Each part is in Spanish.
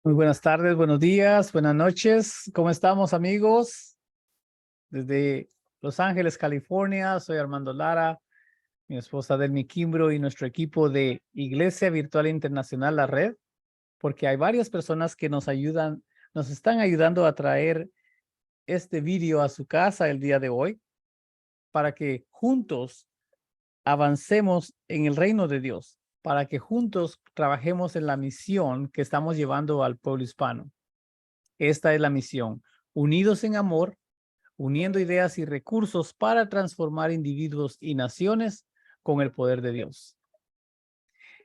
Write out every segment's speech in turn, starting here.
Muy buenas tardes, buenos días, buenas noches. ¿Cómo estamos, amigos? Desde Los Ángeles, California, soy Armando Lara, mi esposa Delmi Kimbro y nuestro equipo de Iglesia Virtual Internacional, la red, porque hay varias personas que nos ayudan, nos están ayudando a traer este vídeo a su casa el día de hoy para que juntos avancemos en el reino de Dios, para que juntos trabajemos en la misión que estamos llevando al pueblo hispano. Esta es la misión, unidos en amor, uniendo ideas y recursos para transformar individuos y naciones con el poder de Dios.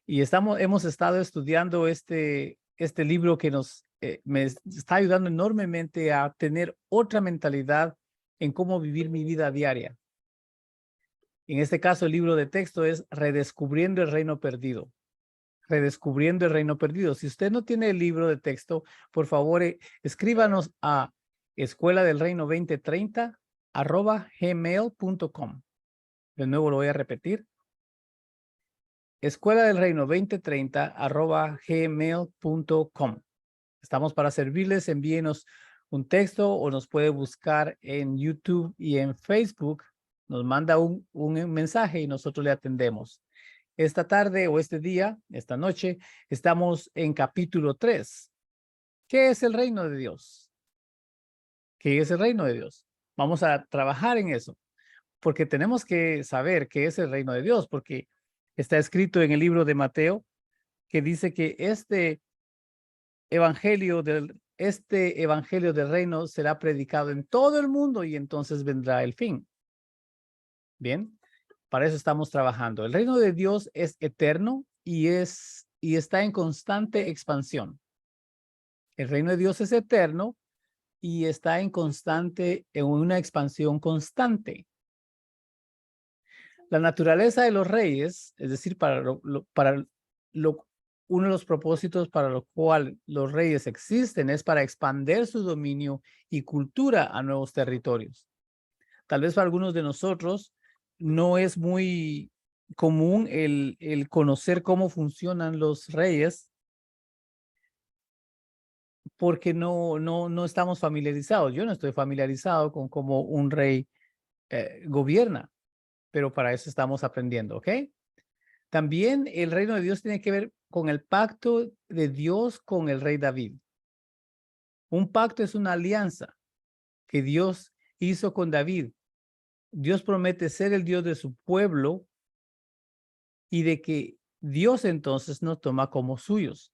Y hemos estado estudiando este libro que me está ayudando enormemente a tener otra mentalidad en cómo vivir mi vida diaria. En este caso, el libro de texto es Redescubriendo el Reino Perdido. Redescubriendo el Reino Perdido. Si usted no tiene el libro de texto, por favor, escríbanos a escuela del reino 2030 @gmail.com. De nuevo lo voy a repetir. Escuela del reino 2030 @gmail.com. Estamos para servirles. Envíenos un texto o nos puede buscar en YouTube y en Facebook. Nos manda un mensaje y nosotros le atendemos. Esta tarde o este día, esta noche, estamos en capítulo 3. ¿Qué es el reino de Dios? ¿Qué es el reino de Dios? Vamos a trabajar en eso, porque tenemos que saber qué es el reino de Dios, porque está escrito en el libro de Mateo que dice que este evangelio del reino será predicado en todo el mundo y entonces vendrá el fin. Bien, para eso estamos trabajando. El reino de Dios es eterno y está en constante expansión. El reino de Dios es eterno y está en una expansión constante. La naturaleza de los reyes, es decir, uno de los propósitos para lo cual los reyes existen es para expandir su dominio y cultura a nuevos territorios. Tal vez para algunos de nosotros no es muy común el conocer cómo funcionan los reyes porque no estamos familiarizados. Yo no estoy familiarizado con cómo un rey gobierna, pero para eso estamos aprendiendo, ¿ok? También el reino de Dios tiene que ver con el pacto de Dios con el rey David. Un pacto es una alianza que Dios hizo con David. Dios promete ser el Dios de su pueblo y de que Dios entonces nos toma como suyos.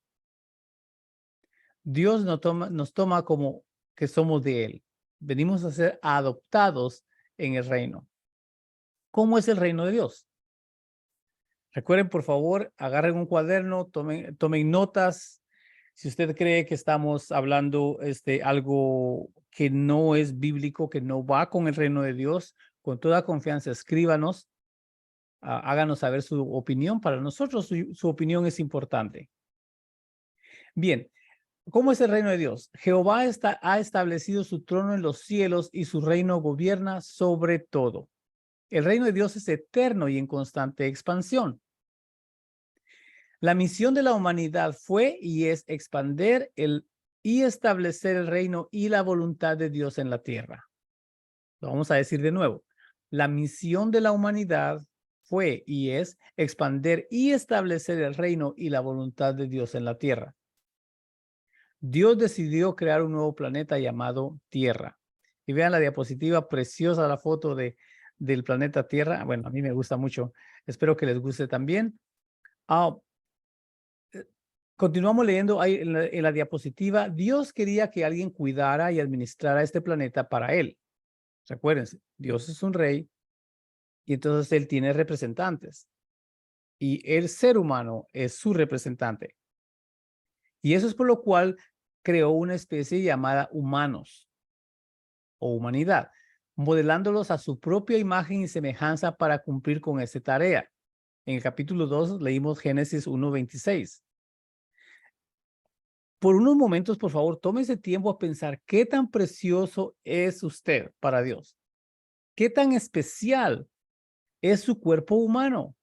Dios nos toma como que somos de Él. Venimos a ser adoptados en el reino. ¿Cómo es el reino de Dios? Recuerden, por favor, agarren un cuaderno, tomen notas. Si usted cree que estamos hablando algo que no es bíblico, que no va con el reino de Dios, con toda confianza, escríbanos, háganos saber su opinión. Para nosotros, su opinión es importante. Bien, ¿cómo es el reino de Dios? Jehová ha establecido su trono en los cielos y su reino gobierna sobre todo. El reino de Dios es eterno y en constante expansión. La misión de la humanidad fue y es expandir y establecer el reino y la voluntad de Dios en la tierra. Lo vamos a decir de nuevo. La misión de la humanidad fue y es expandir y establecer el reino y la voluntad de Dios en la tierra. Dios decidió crear un nuevo planeta llamado Tierra. Y vean la diapositiva preciosa, la foto del planeta Tierra. Bueno, a mí me gusta mucho. Espero que les guste también. Continuamos leyendo ahí en la diapositiva. Dios quería que alguien cuidara y administrara este planeta para él. Recuérdense, Dios es un rey y entonces él tiene representantes. Y el ser humano es su representante. Y eso es por lo cual creó una especie llamada humanos o humanidad, modelándolos a su propia imagen y semejanza para cumplir con esa tarea. En el capítulo 2 leímos Génesis 1:26. Por unos momentos, por favor, tómese tiempo a pensar qué tan precioso es usted para Dios. ¿Qué tan especial es su cuerpo humano?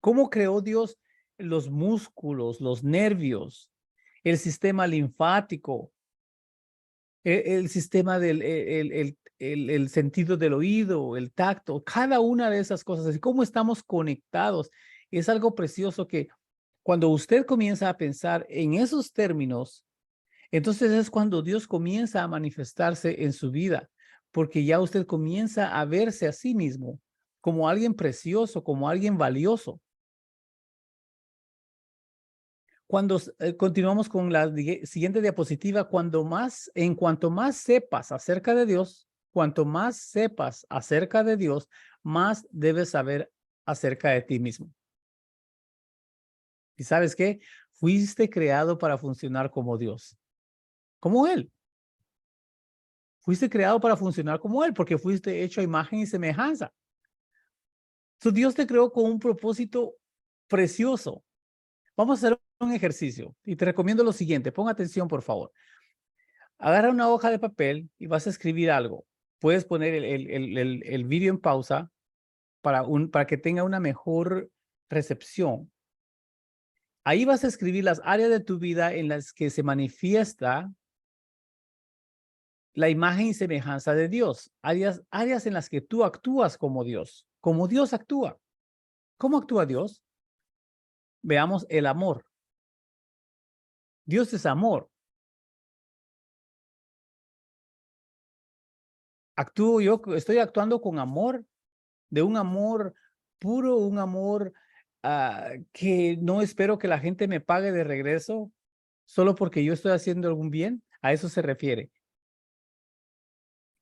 ¿Cómo creó Dios los músculos, los nervios, el sistema linfático, el sistema el sentido del oído, el tacto, cada una de esas cosas, así cómo estamos conectados. Es algo precioso que cuando usted comienza a pensar en esos términos, entonces es cuando Dios comienza a manifestarse en su vida, porque ya usted comienza a verse a sí mismo como alguien precioso, como alguien valioso. Cuando continuamos con la siguiente diapositiva, en cuanto más sepas acerca de Dios, cuanto más sepas acerca de Dios, más debes saber acerca de ti mismo. ¿Y sabes qué? Fuiste creado para funcionar como Dios, como Él. Fuiste creado para funcionar como Él, porque fuiste hecho a imagen y semejanza. Entonces, Dios te creó con un propósito precioso. Vamos a hacer un ejercicio y te recomiendo lo siguiente. Pon atención, por favor. Agarra una hoja de papel y vas a escribir algo. Puedes poner el vídeo en pausa para que tenga una mejor recepción. Ahí vas a escribir las áreas de tu vida en las que se manifiesta la imagen y semejanza de Dios. Áreas en las que tú actúas como Dios actúa. ¿Cómo actúa Dios? Veamos el amor. Dios es amor. Estoy actuando con amor, de un amor puro, un amor que no espero que la gente me pague de regreso solo porque yo estoy haciendo algún bien. A eso se refiere.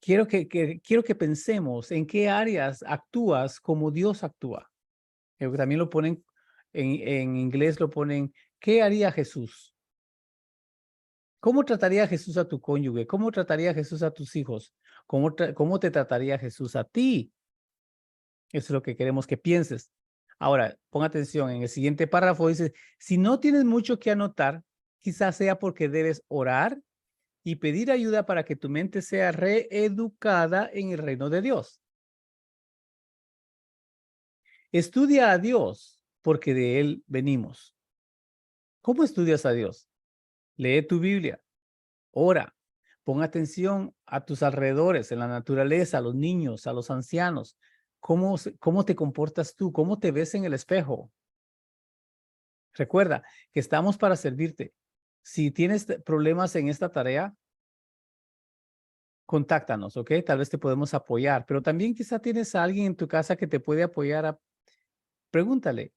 Quiero que pensemos en qué áreas actúas como Dios actúa. También lo ponen, en inglés lo ponen, ¿qué haría Jesús? ¿Cómo trataría Jesús a tu cónyuge? ¿Cómo trataría Jesús a tus hijos? ¿Cómo te trataría Jesús a ti? Eso es lo que queremos que pienses. Ahora, pon atención, en el siguiente párrafo dice, si no tienes mucho que anotar, quizás sea porque debes orar y pedir ayuda para que tu mente sea reeducada en el reino de Dios. Estudia a Dios porque de Él venimos. ¿Cómo estudias a Dios? Lee tu Biblia, ora, pon atención a tus alrededores, en la naturaleza, a los niños, a los ancianos. ¿Cómo te comportas tú? ¿Cómo te ves en el espejo? Recuerda que estamos para servirte. Si tienes problemas en esta tarea, contáctanos, ¿ok? Tal vez te podemos apoyar, pero también quizá tienes a alguien en tu casa que te puede apoyar. Pregúntale,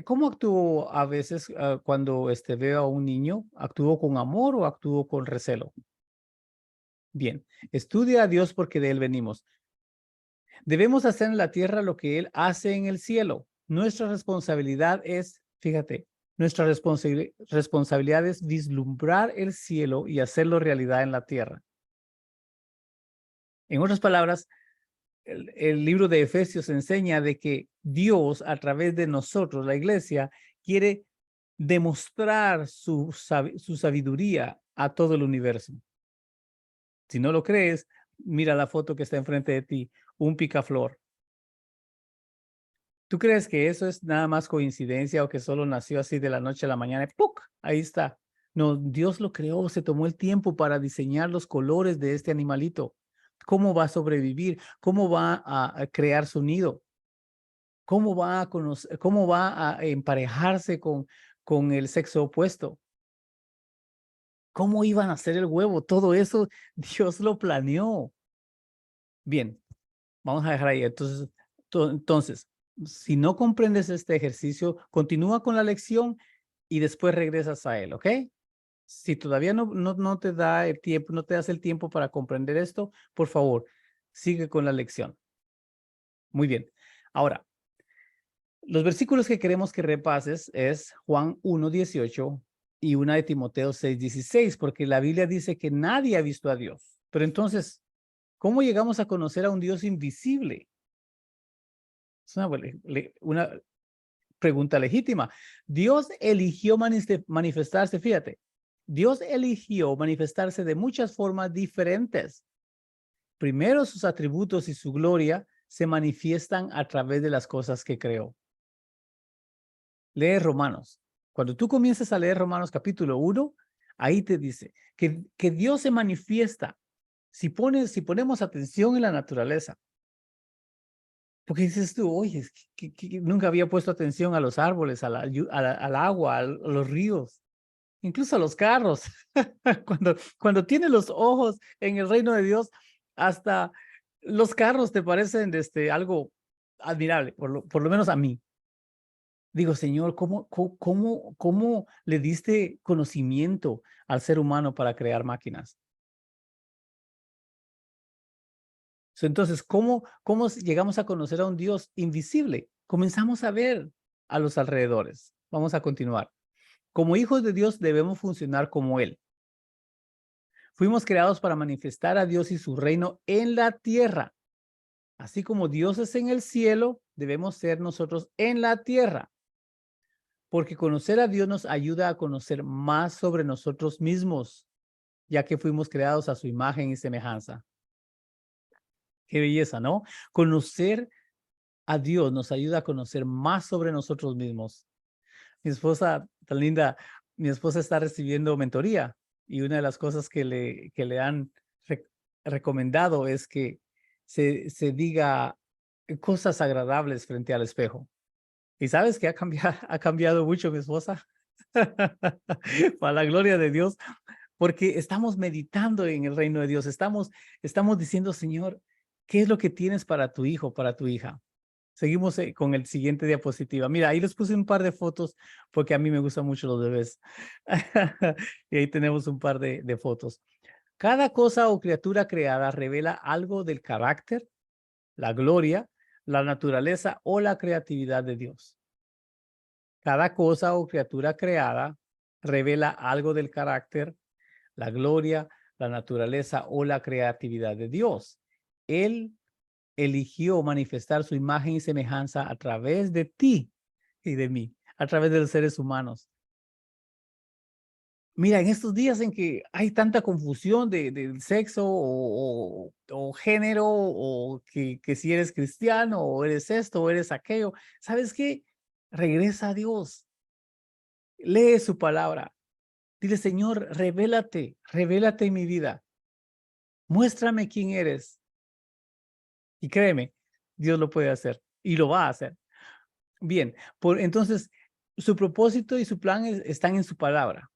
¿cómo actúo a veces cuando veo a un niño? ¿Actúo con amor o actúo con recelo? Bien, estudia a Dios porque de Él venimos. Debemos hacer en la tierra lo que Él hace en el cielo. Nuestra responsabilidad es, fíjate, nuestra responsabilidad es vislumbrar el cielo y hacerlo realidad en la tierra. En otras palabras, el libro de Efesios enseña de que Dios, a través de nosotros, la iglesia, quiere demostrar su sabiduría a todo el universo. Si no lo crees, mira la foto que está enfrente de ti, un picaflor. ¿Tú crees que eso es nada más coincidencia o que solo nació así de la noche a la mañana? ¡Puc! Ahí está. No, Dios lo creó, se tomó el tiempo para diseñar los colores de este animalito. ¿Cómo va a sobrevivir? ¿Cómo va a crear su nido? ¿Cómo va a conocer, cómo va a emparejarse con el sexo opuesto? ¿Cómo iban a hacer el huevo? Todo eso Dios lo planeó. Bien, vamos a dejar ahí. Entonces, si no comprendes este ejercicio, continúa con la lección y después regresas a él, ¿ok? Si todavía no te da el tiempo, no te das el tiempo para comprender esto, por favor, sigue con la lección. Muy bien. Ahora, los versículos que queremos que repases es Juan 1:18 y una de Timoteo 6:16, porque la Biblia dice que nadie ha visto a Dios. Pero entonces, ¿cómo llegamos a conocer a un Dios invisible? Es una pregunta legítima. Dios eligió manifestarse, fíjate, Dios eligió manifestarse de muchas formas diferentes. Primero, sus atributos y su gloria se manifiestan a través de las cosas que creó. Lee Romanos. Cuando tú comiences a leer Romanos capítulo 1, ahí te dice que Dios se manifiesta si ponemos atención en la naturaleza. Porque dices tú, oye, es que nunca había puesto atención a los árboles, al agua, a los ríos, incluso a los carros. Cuando tienes los ojos en el reino de Dios, hasta los carros te parecen algo admirable, por lo menos a mí. Digo, Señor, ¿cómo le diste conocimiento al ser humano para crear máquinas? Entonces, ¿cómo llegamos a conocer a un Dios invisible? Comenzamos a ver a los alrededores. Vamos a continuar. Como hijos de Dios debemos funcionar como Él. Fuimos creados para manifestar a Dios y su reino en la tierra. Así como Dios es en el cielo, debemos ser nosotros en la tierra. Porque conocer a Dios nos ayuda a conocer más sobre nosotros mismos, ya que fuimos creados a su imagen y semejanza. Qué belleza, ¿no? Conocer a Dios nos ayuda a conocer más sobre nosotros mismos. Mi esposa, tan linda, mi esposa está recibiendo mentoría y una de las cosas que le han recomendado es que se diga cosas agradables frente al espejo. ¿Y sabes que ha cambiado mucho mi esposa? Para la gloria de Dios, porque estamos meditando en el reino de Dios. Estamos diciendo, Señor, ¿qué es lo que tienes para tu hijo, para tu hija? Seguimos con el siguiente diapositiva. Mira, ahí les puse un par de fotos porque a mí me gustan mucho los bebés. Y ahí tenemos un par de fotos. Cada cosa o criatura creada revela algo del carácter, la gloria, la naturaleza o la creatividad de Dios. Cada cosa o criatura creada revela algo del carácter, la gloria, la naturaleza o la creatividad de Dios. Él eligió manifestar su imagen y semejanza a través de ti y de mí, a través de los seres humanos. Mira, en estos días en que hay tanta confusión del sexo o género, o que si eres cristiano, o eres esto, o eres aquello, ¿sabes qué? Regresa a Dios, lee su palabra, dile, Señor, revélate en mi vida, muéstrame quién eres. Y créeme, Dios lo puede hacer y lo va a hacer. Bien, entonces, su propósito y su plan están en su palabra.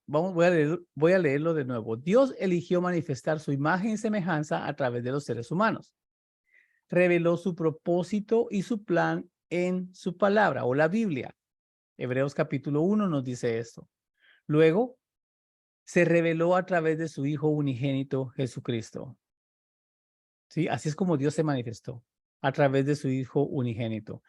Voy a leerlo de nuevo. Dios eligió manifestar su imagen y semejanza a través de los seres humanos. Reveló su propósito y su plan en su palabra o la Biblia. Hebreos capítulo 1 nos dice esto. Luego, se reveló a través de su Hijo unigénito, Jesucristo. ¿Sí? Así es como Dios se manifestó, a través de su Hijo unigénito.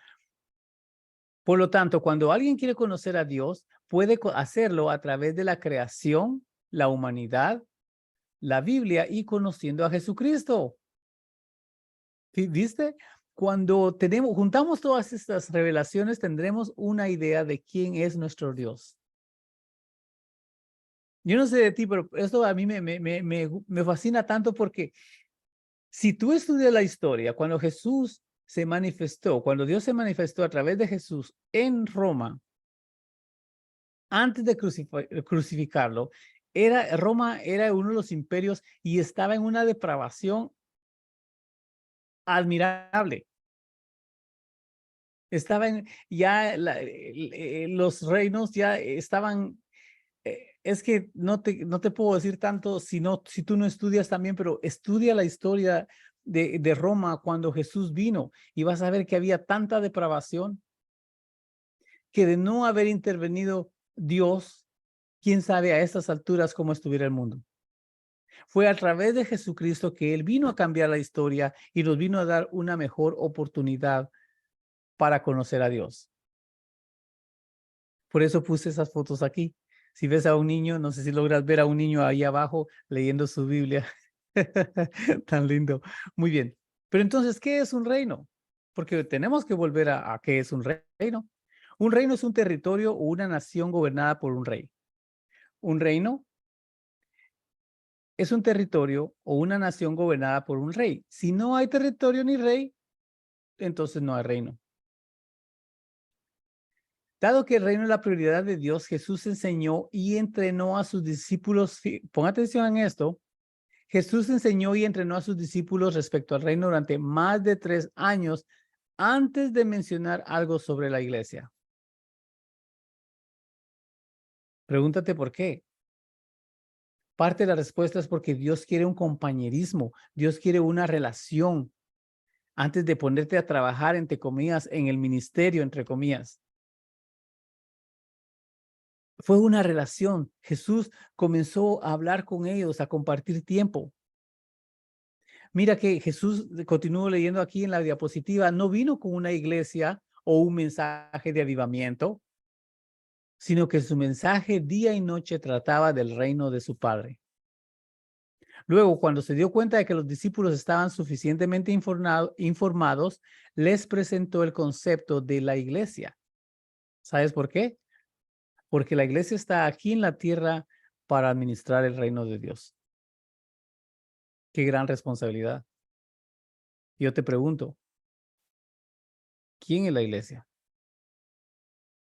Por lo tanto, cuando alguien quiere conocer a Dios, puede hacerlo a través de la creación, la humanidad, la Biblia y conociendo a Jesucristo. ¿Viste? Cuando juntamos todas estas revelaciones, tendremos una idea de quién es nuestro Dios. Yo no sé de ti, pero esto a mí me fascina tanto porque si tú estudias la historia, cuando Jesús se manifestó, cuando Dios se manifestó a través de Jesús en Roma, antes de crucificarlo, Roma era uno de los imperios y estaba en una depravación admirable. Estaban ya, los reinos ya estaban, es que no te puedo decir tanto si tú no estudias también, pero estudia la historia de Roma cuando Jesús vino y vas a ver que había tanta depravación que de no haber intervenido Dios, quién sabe a estas alturas cómo estuviera el mundo. Fue a través de Jesucristo que Él vino a cambiar la historia y nos vino a dar una mejor oportunidad para conocer a Dios. Por eso puse esas fotos aquí. Si ves a un niño, no sé si logras ver a un niño ahí abajo leyendo su Biblia. Tan lindo. Muy bien. Pero entonces, ¿qué es un reino? Porque tenemos que volver a qué es un reino. Un reino es un territorio o una nación gobernada por un rey. Un reino es un territorio o una nación gobernada por un rey. Si no hay territorio ni rey, entonces no hay reino. Dado que el reino es la prioridad de Dios, Jesús enseñó y entrenó a sus discípulos. Pon atención en esto. Jesús enseñó y entrenó a sus discípulos respecto al reino durante más de 3 años antes de mencionar algo sobre la iglesia. Pregúntate por qué. Parte de la respuesta es porque Dios quiere un compañerismo, Dios quiere una relación antes de ponerte a trabajar, entre comillas, en el ministerio, entre comillas. Fue una relación. Jesús comenzó a hablar con ellos, a compartir tiempo. Mira que Jesús, continúo leyendo aquí en la diapositiva, no vino con una iglesia o un mensaje de avivamiento, sino que su mensaje día y noche trataba del reino de su Padre. Luego, cuando se dio cuenta de que los discípulos estaban suficientemente informados, les presentó el concepto de la iglesia. ¿Sabes por qué? Porque la iglesia está aquí en la tierra para administrar el reino de Dios. Qué gran responsabilidad. Yo te pregunto, ¿quién es la iglesia?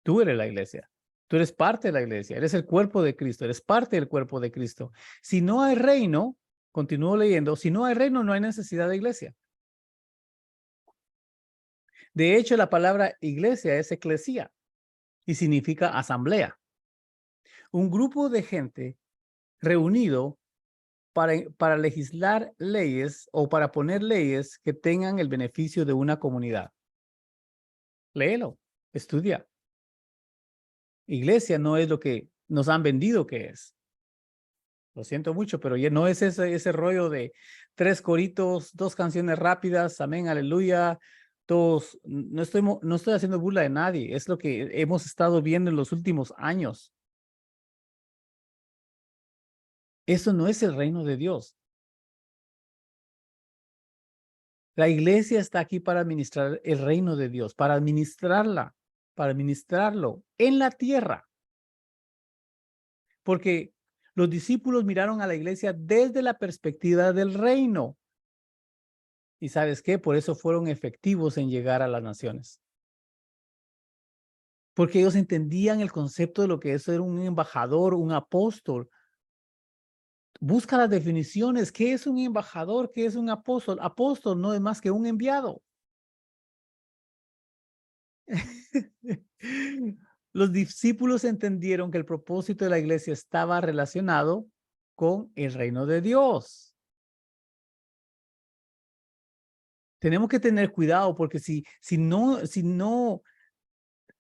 Tú eres la iglesia. Tú eres parte de la iglesia. Eres el cuerpo de Cristo. Eres parte del cuerpo de Cristo. Si no hay reino, continúo leyendo, si no hay reino, no hay necesidad de iglesia. De hecho, la palabra iglesia es eclesía y significa asamblea. Un grupo de gente reunido para legislar leyes o para poner leyes que tengan el beneficio de una comunidad. Léelo, estudia. Iglesia no es lo que nos han vendido que es. Lo siento mucho, pero ya no es ese rollo de 3 coritos, 2 canciones rápidas, amén, aleluya, todos. No estoy haciendo burla de nadie, es lo que hemos estado viendo en los últimos años. Eso no es el reino de Dios. La iglesia está aquí para administrar el reino de Dios, para administrarlo en la tierra. Porque los discípulos miraron a la iglesia desde la perspectiva del reino. ¿Y sabes qué? Por eso fueron efectivos en llegar a las naciones. Porque ellos entendían el concepto de lo que es ser un embajador, un apóstol. Busca las definiciones. ¿Qué es un embajador? ¿Qué es un apóstol? Apóstol no es más que un enviado. Los discípulos entendieron que el propósito de la iglesia estaba relacionado con el reino de Dios. Tenemos que tener cuidado porque si no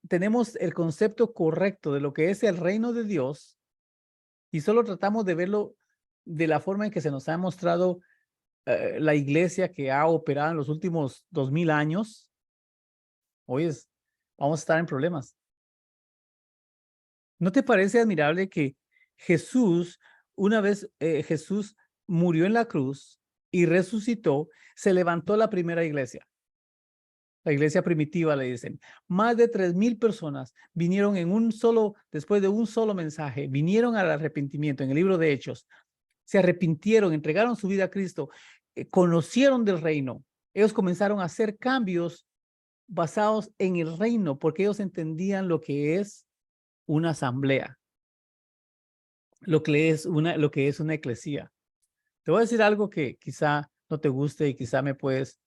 tenemos el concepto correcto de lo que es el reino de Dios y solo tratamos de verlo de la forma en que se nos ha mostrado la iglesia que ha operado en los últimos 2000 años, hoy vamos a estar en problemas. ¿No te parece admirable que Jesús, una vez Jesús murió en la cruz y resucitó, se levantó la primera iglesia? La iglesia primitiva, le dicen. Más de 3000 personas vinieron después de un solo mensaje, vinieron al arrepentimiento en el libro de Hechos. Se arrepintieron, entregaron su vida a Cristo, conocieron del reino. Ellos comenzaron a hacer cambios basados en el reino porque ellos entendían lo que es una asamblea, lo que es una eclesía. Te voy a decir algo que quizá no te guste y quizá me puedes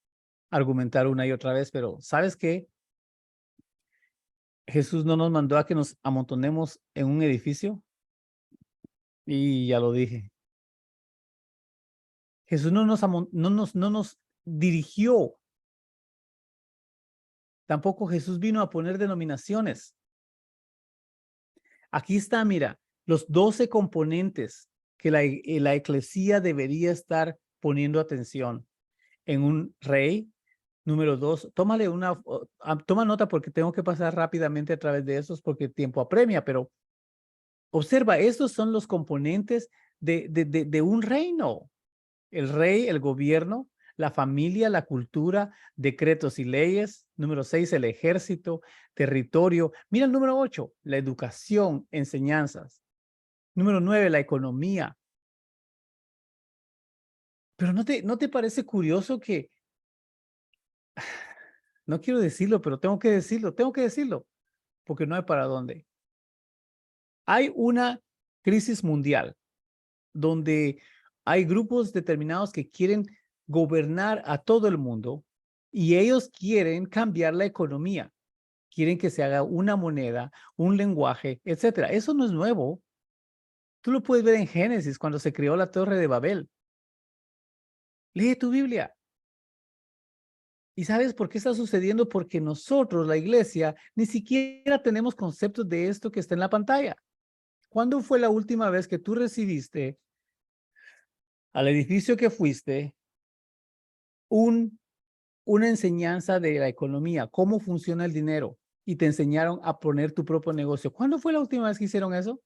argumentar una y otra vez, pero ¿sabes qué? Jesús no nos mandó a que nos amontonemos en un edificio y ya lo dije. Jesús no nos dirigió. Tampoco Jesús vino a poner denominaciones. Aquí está, mira, los 12 componentes que la eclesía debería estar poniendo atención en un rey. Número 2, toma nota porque tengo que pasar rápidamente a través de esos porque el tiempo apremia, pero observa, estos son los componentes de un reino. El rey, el gobierno, la familia, la cultura, decretos y leyes. Número 6, el ejército, territorio. Mira el número 8, la educación, enseñanzas. Número 9, la economía. Pero ¿no te parece curioso que, no quiero decirlo, pero tengo que decirlo, porque no hay para dónde. Hay una crisis mundial donde hay grupos determinados que quieren gobernar a todo el mundo y ellos quieren cambiar la economía. Quieren que se haga una moneda, un lenguaje, etcétera. Eso no es nuevo. Tú lo puedes ver en Génesis, cuando se creó la Torre de Babel. Lee tu Biblia. ¿Y sabes por qué está sucediendo? Porque nosotros, la iglesia, ni siquiera tenemos conceptos de esto que está en la pantalla. ¿Cuándo fue la última vez que tú recibiste al edificio que fuiste una enseñanza de la economía, cómo funciona el dinero, y te enseñaron a poner tu propio negocio? ¿Cuándo fue la última vez que hicieron eso?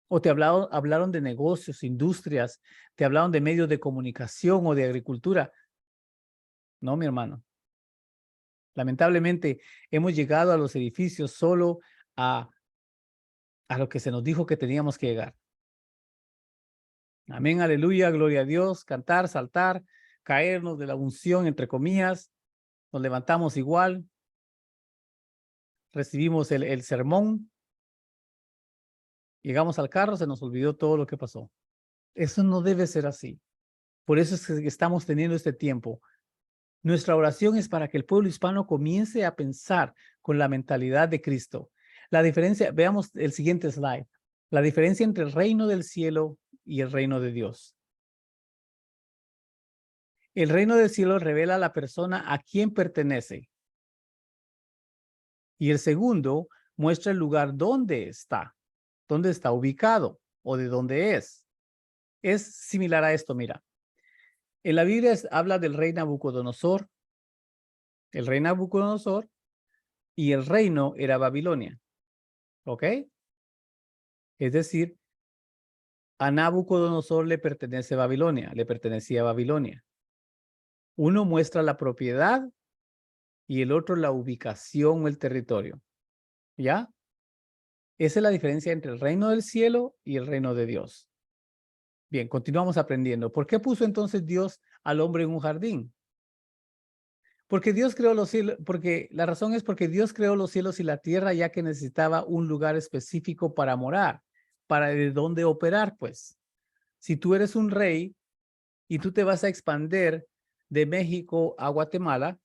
¿O te hablaron de negocios, industrias, te hablaron de medios de comunicación o de agricultura? No, mi hermano. Lamentablemente, hemos llegado a los edificios solo a lo que se nos dijo que teníamos que llegar. Amén, aleluya, gloria a Dios, cantar, saltar, caernos de la unción, entre comillas, nos levantamos igual, recibimos el sermón, llegamos al carro, se nos olvidó todo lo que pasó. Eso no debe ser así. Por eso es que estamos teniendo este tiempo. Nuestra oración es para que el pueblo hispano comience a pensar con la mentalidad de Cristo. La diferencia, veamos el siguiente slide, la diferencia entre el reino del cielo y el reino de Dios. El reino del cielo revela a la persona a quien pertenece. Y el segundo muestra el lugar donde está ubicado o de dónde es. Es similar a esto, mira. En la Biblia habla del rey Nabucodonosor. El rey Nabucodonosor y el reino era Babilonia. ¿Ok? Es decir, a Nabucodonosor le pertenece Babilonia, le pertenecía Babilonia. Uno muestra la propiedad y el otro la ubicación o el territorio. ¿Ya? Esa es la diferencia entre el reino del cielo y el reino de Dios. Bien, continuamos aprendiendo. ¿Por qué puso entonces Dios al hombre en un jardín? Porque Dios creó los cielos, porque la razón es porque Dios creó los cielos y la tierra, ya que necesitaba un lugar específico para morar, para de dónde operar, pues. Si tú eres un rey y tú te vas a expandir de México a Guatemala,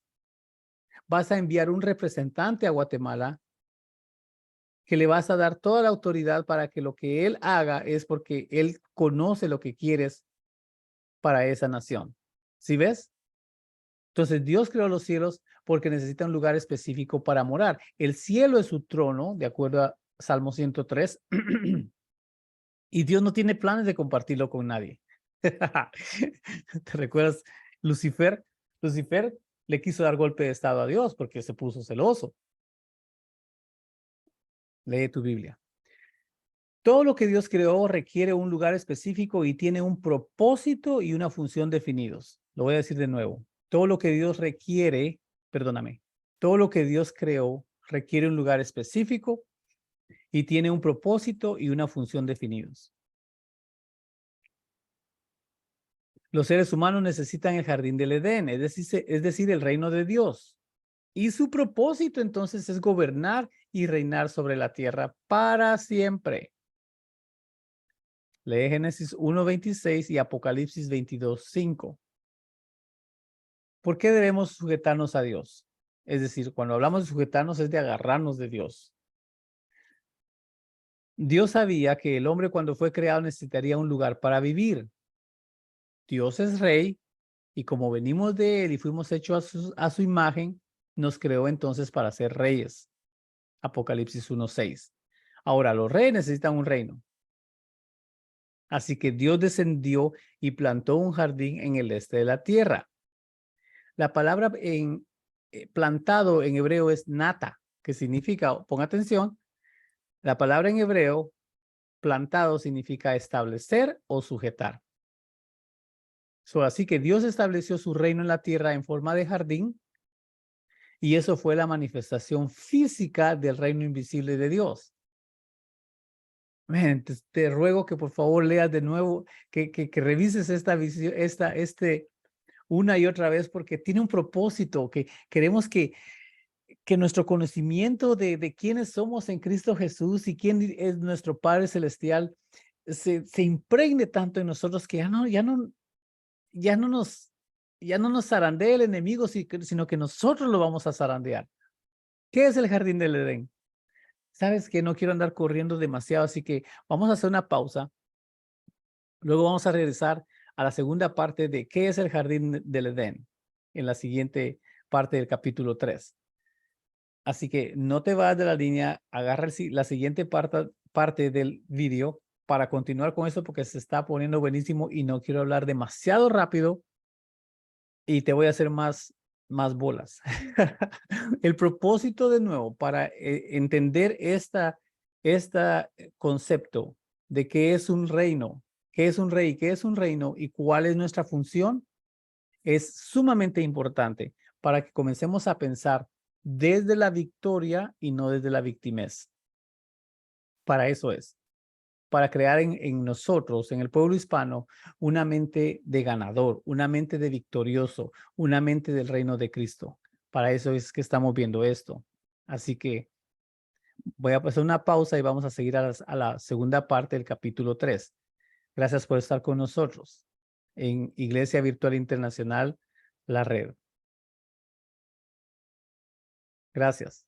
vas a enviar un representante a Guatemala que le vas a dar toda la autoridad para que lo que él haga es porque él conoce lo que quieres para esa nación. ¿Sí ves? Entonces Dios creó los cielos porque necesita un lugar específico para morar. El cielo es su trono, de acuerdo a Salmo 103, y Dios no tiene planes de compartirlo con nadie. ¿Te recuerdas? Lucifer le quiso dar golpe de estado a Dios porque se puso celoso. Lee tu Biblia. Todo lo que Dios creó requiere un lugar específico y tiene un propósito y una función definidos. Lo voy a decir de nuevo. Todo lo que Dios requiere, perdóname, todo lo que Dios creó requiere un lugar específico y tiene un propósito y una función definidos. Los seres humanos necesitan el jardín del Edén, es decir, el reino de Dios. Y su propósito entonces es gobernar y reinar sobre la tierra para siempre. Lee Génesis 1:26 y Apocalipsis 22:5. ¿Por qué debemos sujetarnos a Dios? Es decir, cuando hablamos de sujetarnos es de agarrarnos de Dios. Dios sabía que el hombre cuando fue creado necesitaría un lugar para vivir. Dios es rey y como venimos de él y fuimos hechos a su imagen, nos creó entonces para ser reyes. Apocalipsis 1:6. Ahora, los reyes necesitan un reino. Así que Dios descendió y plantó un jardín en el este de la tierra. La palabra plantado en hebreo es nata, que significa, pon atención, la palabra en hebreo plantado significa establecer o sujetar. Así que Dios estableció su reino en la tierra en forma de jardín y eso fue la manifestación física del reino invisible de Dios. Te ruego que por favor leas de nuevo, que revises esta visión, una y otra vez, porque tiene un propósito, que queremos que que nuestro conocimiento de quiénes somos en Cristo Jesús y quién es nuestro Padre Celestial se impregne tanto en nosotros que ya no nos zarandea el enemigo, sino que nosotros lo vamos a zarandear. ¿Qué es el jardín del Edén? Sabes que no quiero andar corriendo demasiado, así que vamos a hacer una pausa. Luego vamos a regresar a la segunda parte de qué es el jardín del Edén en la siguiente parte del capítulo 3. Así que no te vas de la línea, agarra la siguiente parte del vídeo para continuar con esto porque se está poniendo buenísimo y no quiero hablar demasiado rápido y te voy a hacer más bolas. El propósito de nuevo para entender concepto de qué es un reino, qué es un rey, qué es un reino y cuál es nuestra función es sumamente importante para que comencemos a pensar desde la victoria y no desde la victimez. Para eso es, para crear en nosotros, en el pueblo hispano, una mente de ganador, una mente de victorioso, una mente del reino de Cristo. Para eso es que estamos viendo esto. Así que voy a hacer una pausa y vamos a seguir a la segunda parte del capítulo 3. Gracias por estar con nosotros en Iglesia Virtual Internacional, la red. Gracias.